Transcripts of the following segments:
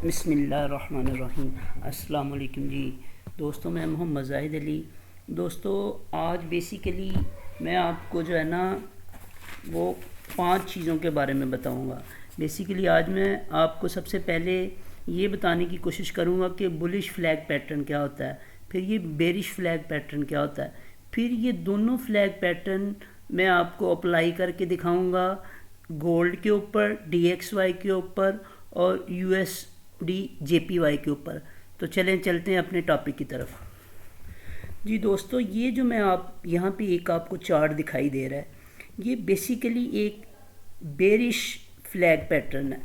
बिस्मिल्लाहिर्रहमानिर्रहीम। अस्सलाम वालेकुम जी दोस्तों, मैं मोहम्मद ज़ाहिद अली। दोस्तों, आज बेसिकली मैं आपको जो है ना वो 5 चीज़ों के बारे में बताऊंगा। बेसिकली आज मैं आपको सबसे पहले ये बताने की कोशिश करूंगा कि बुलिश फ्लैग पैटर्न क्या होता है, फिर ये बेरिश फ्लैग पैटर्न क्या होता है, फिर ये दोनों फ्लैग पैटर्न मैं आपको अप्लाई करके दिखाऊंगा गोल्ड के ऊपर, DXY के ऊपर और USD JPY के ऊपर। तो चलते हैं अपने टॉपिक की तरफ। जी दोस्तों, ये जो मैं आप यहाँ पे एक आपको चार्ट दिखाई दे रहा है, ये बेसिकली एक बेरिश फ्लैग पैटर्न है।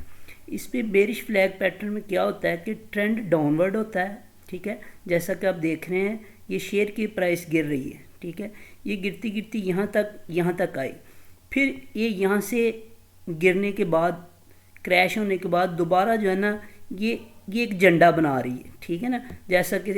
इस पे बेरिश फ्लैग पैटर्न में क्या होता है कि ट्रेंड डाउनवर्ड होता है, ठीक है। जैसा कि आप देख रहे हैं, ये शेयर की प्राइस गिर रही है, ठीक है। ये गिरती गिरती यहाँ तक आई, फिर ये यहाँ से गिरने के बाद, क्रैश होने के बाद दोबारा जो है ना ये एक झंडा बना रही है, ठीक है ना। जैसा कि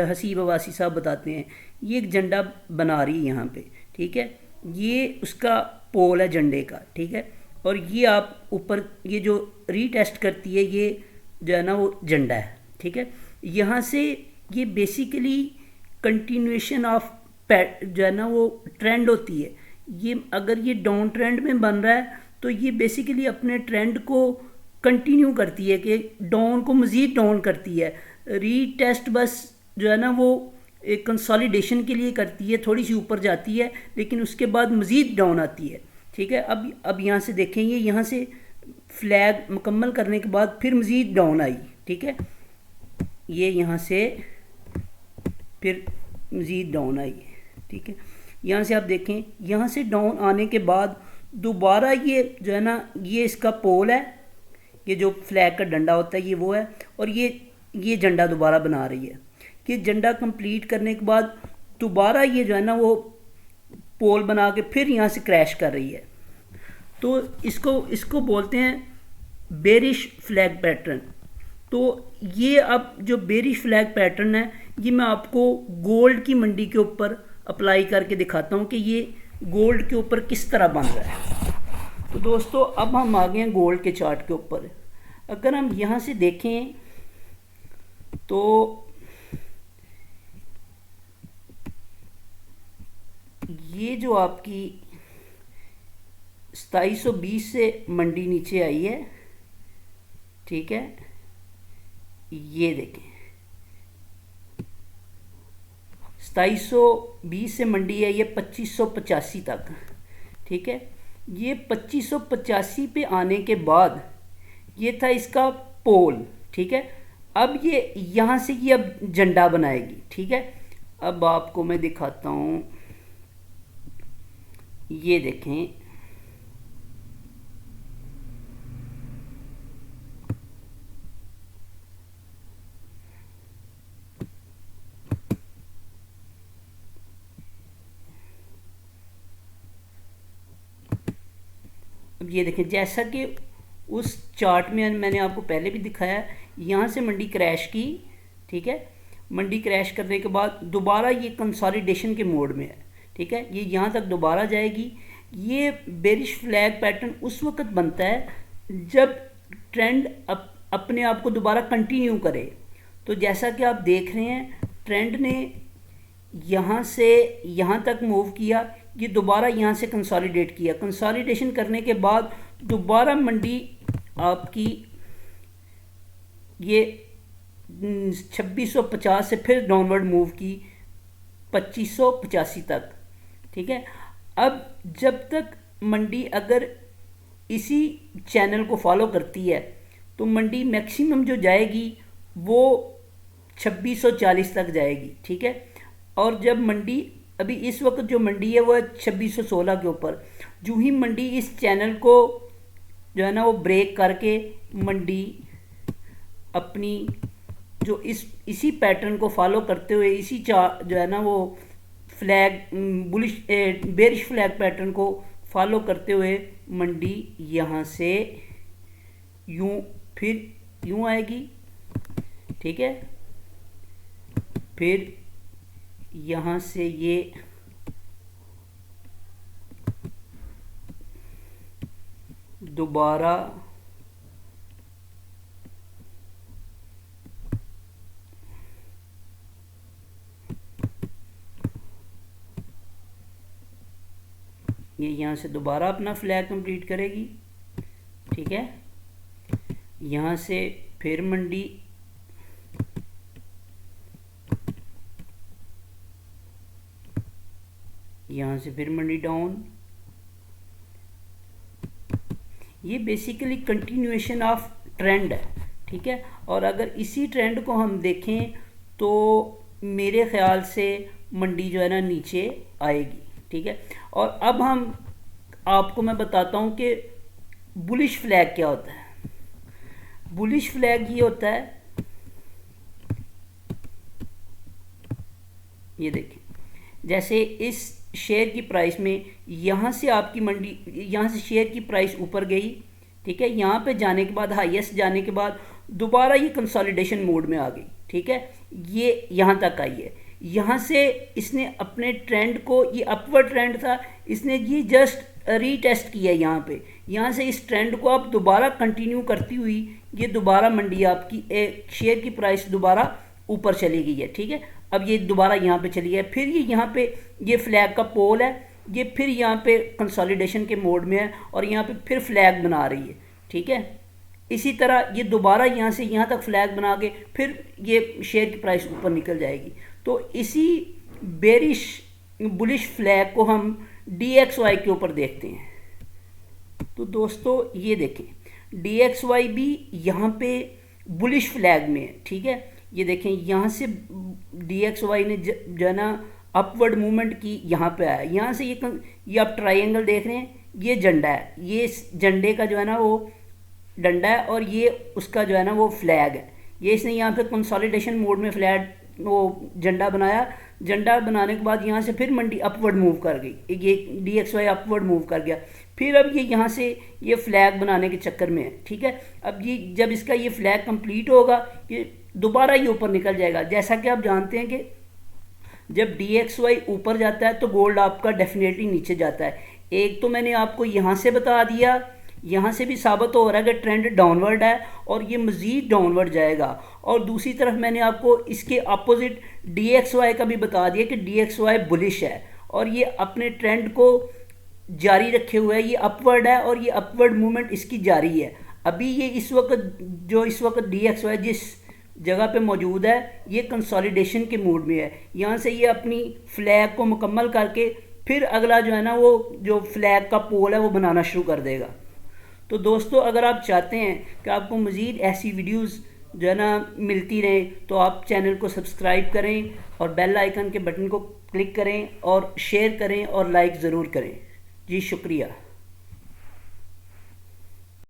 हसीब अवासी साहब बताते हैं, ये एक झंडा बना रही है यहाँ पे, ठीक है। ये उसका पोल है झंडे का, ठीक है। और ये आप ऊपर ये जो रीटेस्ट करती है, ये जो है ना वो झंडा है, ठीक है। यहाँ से ये बेसिकली कंटिन्यूएशन ऑफ जो है ना वो ट्रेंड होती है। ये अगर ये डाउन ट्रेंड में बन रहा है तो ये बेसिकली अपने ट्रेंड को कंटिन्यू करती है, कि डाउन को मज़ीद डाउन करती है। रीटेस्ट बस जो है ना वो एक कंसोलिडेशन के लिए करती है, थोड़ी सी ऊपर जाती है लेकिन उसके बाद मज़ीद डाउन आती है, ठीक है। अब यहाँ से देखेंगे, यहाँ से फ्लैग मुकम्मल करने के बाद फिर मज़ीद डाउन आई, ठीक है। ये यहाँ से फिर मज़ीद डाउन आई, ठीक है। यहाँ से आप देखें, यहाँ से डाउन आने के बाद दोबारा ये जो है ना ये इसका पोल है, ये जो फ्लैग का डंडा होता है ये वो है, और ये झंडा दोबारा बना रही है। ये झंडा कंप्लीट करने के बाद दोबारा ये जो है ना वो पोल बना के फिर यहाँ से क्रैश कर रही है। तो इसको बोलते हैं बेरिश फ्लैग पैटर्न। तो ये अब जो बेरिश फ्लैग पैटर्न है, ये मैं आपको गोल्ड की मंडी के ऊपर अप्लाई करके दिखाता हूँ कि ये गोल्ड के ऊपर किस तरह बन रहा है। तो दोस्तों, अब हम आ गए हैं गोल्ड के चार्ट के ऊपर। अगर हम यहाँ से देखें तो ये जो आपकी 2720 से मंडी नीचे आई है, ठीक है। ये देखें, 2720 से मंडी है ये 2585 तक, ठीक है। ये 2585 पे आने के बाद ये था इसका पोल, ठीक है। अब ये यहाँ से ये अब झंडा बनाएगी, ठीक है। अब आपको मैं दिखाता हूँ, ये देखें, अब ये देखें, जैसा कि उस चार्ट में मैंने आपको पहले भी दिखाया, यहाँ से मंडी क्रैश की, ठीक है। मंडी क्रैश करने के बाद दोबारा ये कंसोलिडेशन के मोड में है, ठीक है। ये यहाँ तक दोबारा जाएगी। ये बेरिश फ्लैग पैटर्न उस वक्त बनता है जब ट्रेंड अपने आप को दोबारा कंटिन्यू करे। तो जैसा कि आप देख रहे हैं, ट्रेंड ने यहाँ से यहाँ तक मूव किया, ये दोबारा यहाँ से कंसोलिडेट किया। कंसोलिडेशन करने के बाद दोबारा मंडी आपकी ये 2650 से फिर डाउनवर्ड मूव की 2585 तक, ठीक है। अब जब तक मंडी अगर इसी चैनल को फॉलो करती है तो मंडी मैक्सिमम जो जाएगी वो 2640 तक जाएगी, ठीक है। और जब मंडी अभी इस वक्त जो मंडी है वो है 2616 के ऊपर। जो ही मंडी इस चैनल को जो है ना वो ब्रेक करके मंडी अपनी जो इसी पैटर्न को फॉलो करते हुए, इसी जो है ना वो flag bullish bearish flag pattern को फॉलो करते हुए मंडी यहाँ से फिर यूँ आएगी, ठीक है। फिर यहाँ से ये दोबारा ये यहाँ से दोबारा अपना फ्लैग कंप्लीट करेगी, ठीक है। यहाँ से फिर मंडी, यहाँ से फिर मंडी डाउन। ये बेसिकली कंटिन्यूएशन ऑफ ट्रेंड है, ठीक है। और अगर इसी ट्रेंड को हम देखें तो मेरे ख्याल से मंडी जो है ना नीचे आएगी, ठीक है। और अब हम आपको मैं बताता हूँ कि बुलिश फ्लैग क्या होता है। बुलिश फ्लैग ये होता है, ये देखें, जैसे इस शेयर की प्राइस में यहाँ से आपकी मंडी, यहाँ से शेयर की प्राइस ऊपर गई, ठीक है। यहाँ पे जाने के बाद, हाईएस्ट जाने के बाद दोबारा ये कंसोलिडेशन मोड में आ गई, ठीक है। ये यहाँ तक आई है। यहाँ से इसने अपने ट्रेंड को, ये अपवर्ड ट्रेंड था, इसने ये जस्ट रीटेस्ट किया यहाँ पे। यहाँ से इस ट्रेंड को आप दोबारा कंटिन्यू करती हुई ये दोबारा मंडी आपकी शेयर की प्राइस दोबारा ऊपर चली गई है, ठीक है। अब ये दोबारा यहाँ पे चली है, फिर ये यहाँ पे ये फ्लैग का पोल है, ये फिर यहाँ पे कंसोलिडेशन के मोड में है और यहाँ पे फिर फ्लैग बना रही है, ठीक है। इसी तरह ये दोबारा यहाँ से यहाँ तक फ्लैग बना के फिर ये शेयर की प्राइस ऊपर निकल जाएगी। तो इसी बेरिश बुलिश फ्लैग को हम DXY के ऊपर देखते हैं। तो दोस्तों ये देखें, DXY भी यहाँ पे बुलिश फ्लैग में है, ठीक है। ये देखें, यहाँ से DXY ने जो है ना अपवर्ड मूवमेंट की, यहाँ पे आया। यहाँ से ये आप ट्रायंगल देख रहे हैं, ये झंडा है, ये इस झंडे का जो है ना वो डंडा है और ये उसका जो है ना वो फ्लैग है। ये इसने यहाँ पे कंसोलिडेशन मोड में फ्लैग वो झंडा बनाया। झंडा बनाने के बाद यहाँ से फिर मंडी अपवर्ड मूव कर गई, ये DXY अपवर्ड मूव कर गया। फिर अब ये यहाँ से ये फ्लैग बनाने के चक्कर में है, ठीक है। अब ये जब इसका ये फ्लैग कंप्लीट होगा, ये दोबारा ये ऊपर निकल जाएगा। जैसा कि आप जानते हैं कि जब DXY ऊपर जाता है तो गोल्ड आपका डेफिनेटली नीचे जाता है। एक तो मैंने आपको यहाँ से बता दिया, यहाँ से भी साबित हो रहा है कि ट्रेंड डाउनवर्ड है और ये मज़ीद डाउनवर्ड जाएगा। और दूसरी तरफ मैंने आपको इसके अपोजिट DXY का भी बता दिया कि DXY बुलिश है और ये अपने ट्रेंड को जारी रखे हुए है, ये अपवर्ड है और ये अपवर्ड मूवमेंट इसकी जारी है। अभी ये इस वक्त DXY जिस जगह पे मौजूद है, ये कंसोलिडेशन के मूड में है। यहाँ से ये अपनी फ्लैग को मुकम्मल करके फिर अगला जो है ना वो जो फ्लैग का पोल है वो बनाना शुरू कर देगा। तो दोस्तों, अगर आप चाहते हैं कि आपको मज़ीद ऐसी वीडियोस जो है ना मिलती रहे तो आप चैनल को सब्सक्राइब करें और बेल आइकन के बटन को क्लिक करें और शेयर करें और लाइक ज़रूर करें। जी शुक्रिया।